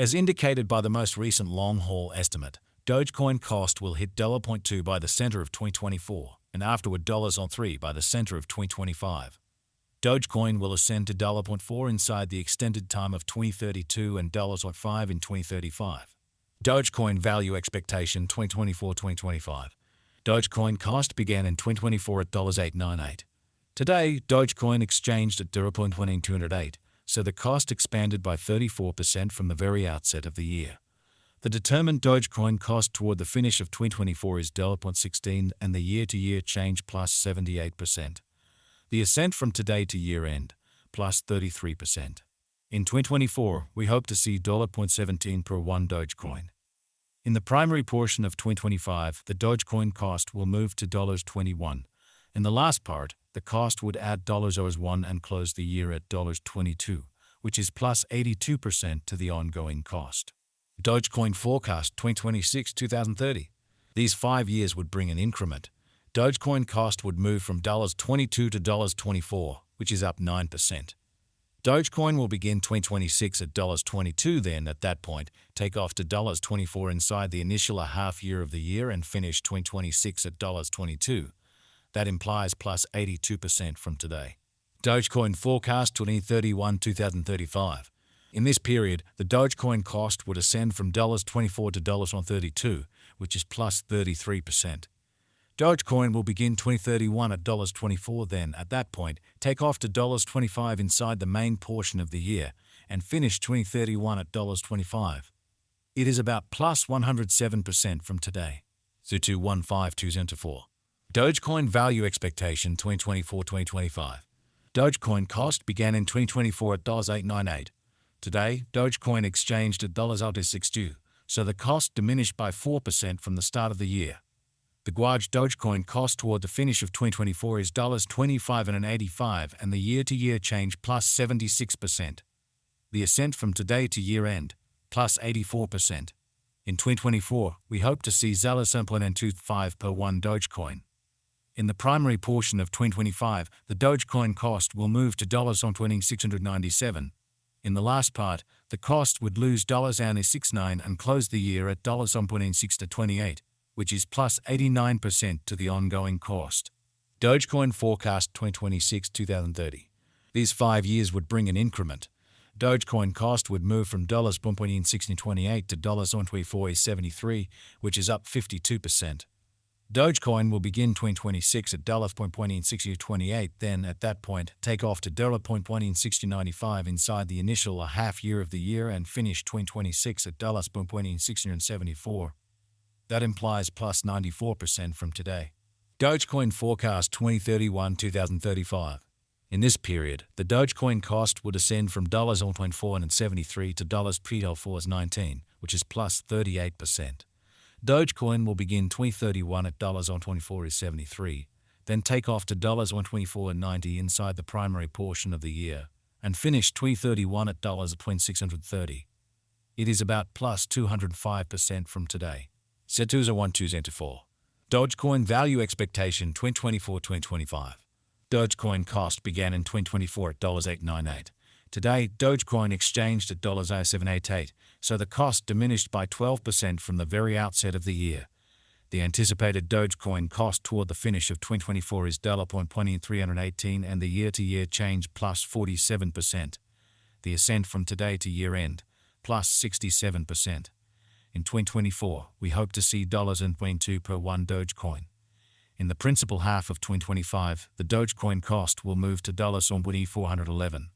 As indicated by the most recent long-haul estimate, Dogecoin cost will hit $0.2 by the center of 2024 and afterward $3 by the center of 2025. Dogecoin will ascend to $0.4 inside the extended time of 2032 and $0.5 in 2035. Dogecoin value expectation 2024-2025. Dogecoin cost began in 2024 at $898. Today, Dogecoin exchanged at 0.1208, so the cost expanded by 34% from the very outset of the year. The determined Dogecoin cost toward the finish of 2024 is $0.16 and the year-to-year change plus 78%. The ascent from today to year-end, plus 33%. In 2024, we hope to see $0.17 per one Dogecoin. In the primary portion of 2025, the Dogecoin cost will move to $21. In the last part, the cost would add $1 and close the year at $22, which is plus 82% to the ongoing cost. Dogecoin forecast 2026-2030. These 5 years would bring an increment. Dogecoin cost would move from $22 to $24, which is up 9%. Dogecoin will begin 2026 at $22, then at that point take off to $24 inside the initial half year of the year and finish 2026 at $22. That implies plus 82% from today. Dogecoin forecast 2031-2035. In this period, the Dogecoin cost would ascend from $24 to $32, which is plus 33%. Dogecoin will begin 2031 at $24, then, at that point, take off to $25 inside the main portion of the year and finish 2031 at $25. It is about plus 107% from today. 2215204. Dogecoin value expectation 2024-2025. Dogecoin cost began in 2024 at $898. Today, Dogecoin exchanged at $62, so the cost diminished by 4% from the start of the year. The Dogecoin cost toward the finish of 2024 is $25.85 and the year-to-year change plus 76%. The ascent from today to year-end, plus 84%. In 2024, we hope to see $0.25 per one Dogecoin. In the primary portion of 2025, the Dogecoin cost will move to $2697. In the last part, the cost would lose $69 and close the year at $628, which is plus 89% to the ongoing cost. Dogecoin forecast 2026-2030. These 5 years would bring an increment. Dogecoin cost would move from $1628 to $24.73, which is up 52%. Dogecoin will begin 2026 at $0.1628, then at that point take off to $0.1695 inside the initial half year of the year and finish 2026 at $0.1674. That implies plus 94% from today. Dogecoin forecast 2031-2035. In this period, the Dogecoin cost would ascend from $0.2473 to $0.19, which is plus 38%. Dogecoin will begin 2031 at $24.73, then take off to $24.90 inside the primary portion of the year, and finish 2031 at $630. It is about plus 205% from today. Setuza 1204. Dogecoin value expectation 2024-2025. Dogecoin cost began in 2024 at $898. Today, Dogecoin exchanged at $788, so the cost diminished by 12% from the very outset of the year. The anticipated Dogecoin cost toward the finish of 2024 is $318 and the year-to-year change plus 47%. The ascent from today to year-end, plus 67%. In 2024, we hope to see $22 per one Dogecoin. In the principal half of 2025, the Dogecoin cost will move to $411.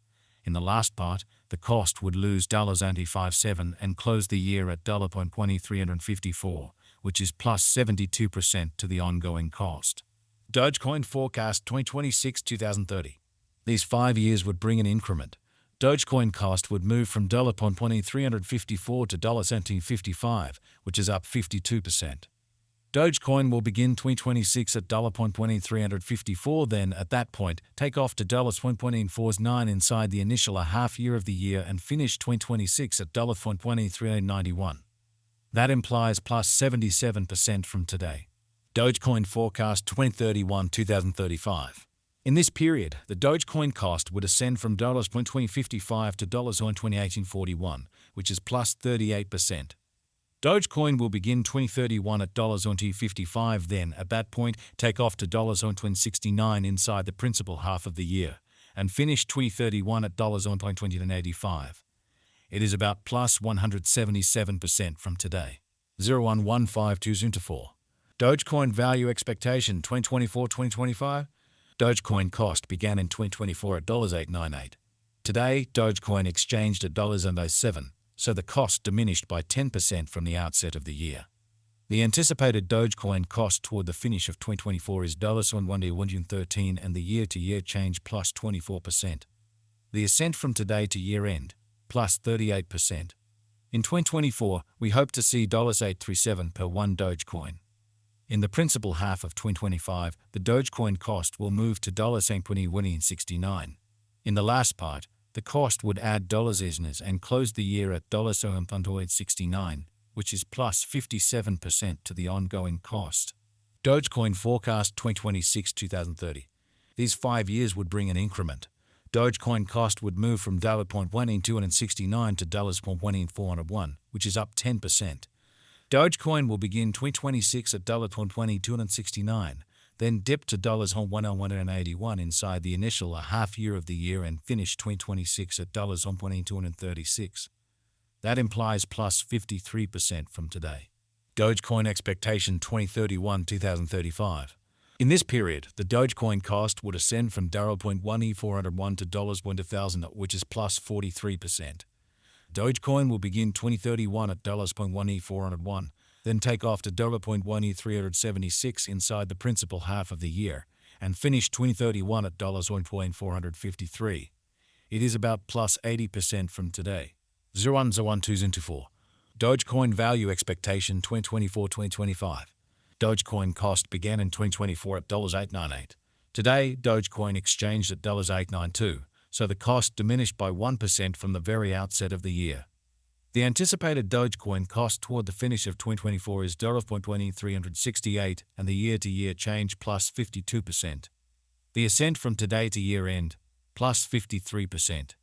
In the last part, the cost would lose $57 and close the year at $2354, which is plus 72% to the ongoing cost. Dogecoin forecast 2026-2030. These 5 years would bring an increment. Dogecoin cost would move from $354 to $1755, which is up 52%. Dogecoin will begin 2026 at $2354, then at that point take off to $1.49 inside the initial half year of the year and finish 2026 at $2391. That implies plus 77% from today. Dogecoin forecast 2031-2035. In this period, the Dogecoin cost would ascend from $2055 to $1.2841, which is plus 38%. Dogecoin will begin 2031 at $1.55, then, at that point, take off to $1.69 inside the principal half of the year, and finish 2031 at $1.2085. It is about plus 177% from today. 0115204. Dogecoin value expectation 2024-2025. Dogecoin cost began in 2024 at $8.98. Today, Dogecoin exchanged at $0.07, so the cost diminished by 10% from the outset of the year. The anticipated Dogecoin cost toward the finish of 2024 is $1.13 and the year-to-year change plus 24%. The ascent from today to year-end, plus 38%. In 2024, we hope to see $8.37 per one Dogecoin. In the principal half of 2025, the Dogecoin cost will move to $20.69. In the last part, the cost would add $0 and close the year at $7.69, which is plus 57% to the ongoing cost. Dogecoin forecast 2026-2030. These 5 years would bring an increment. Dogecoin cost would move from $1.269 to $1.401, which is up 10%. Dogecoin will begin 2026 at $1.269, then dip to $1.181 inside the initial half year of the year and finish 2026 at $1.236. That implies plus 53% from today. Dogecoin expectation 2031-2035. In this period, the Dogecoin cost would ascend from $0.1E401 to $1,000, which is plus 43%. Dogecoin will begin 2031 at $0.1E401, then take off to $0.1E376 inside the principal half of the year, and finish 2031 at $1.453. It is about plus 80% from today. 0101204. Dogecoin value expectation 2024-2025. Dogecoin cost began in 2024 at $8.98. Today, Dogecoin exchanged at $8.92, so the cost diminished by 1% from the very outset of the year. The anticipated Dogecoin cost toward the finish of 2024 is $0.20368 and the year-to-year change plus 52%. The ascent from today to year-end, plus 53%.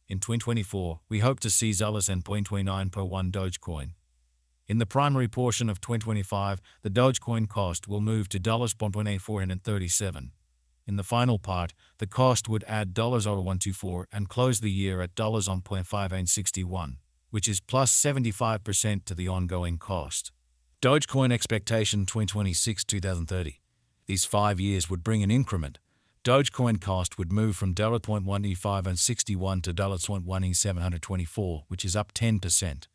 In 2024, we hope to see $0.29 per one Dogecoin. In the primary portion of 2025, the Dogecoin cost will move to $1.437. In the final part, the cost would add $0.124 and close the year at $0.5861, which is plus 75% to the ongoing cost. Dogecoin expectation 2026-2030. These 5 years would bring an increment. Dogecoin cost would move from $0.1E561 to $0.1E724, which is up 10%.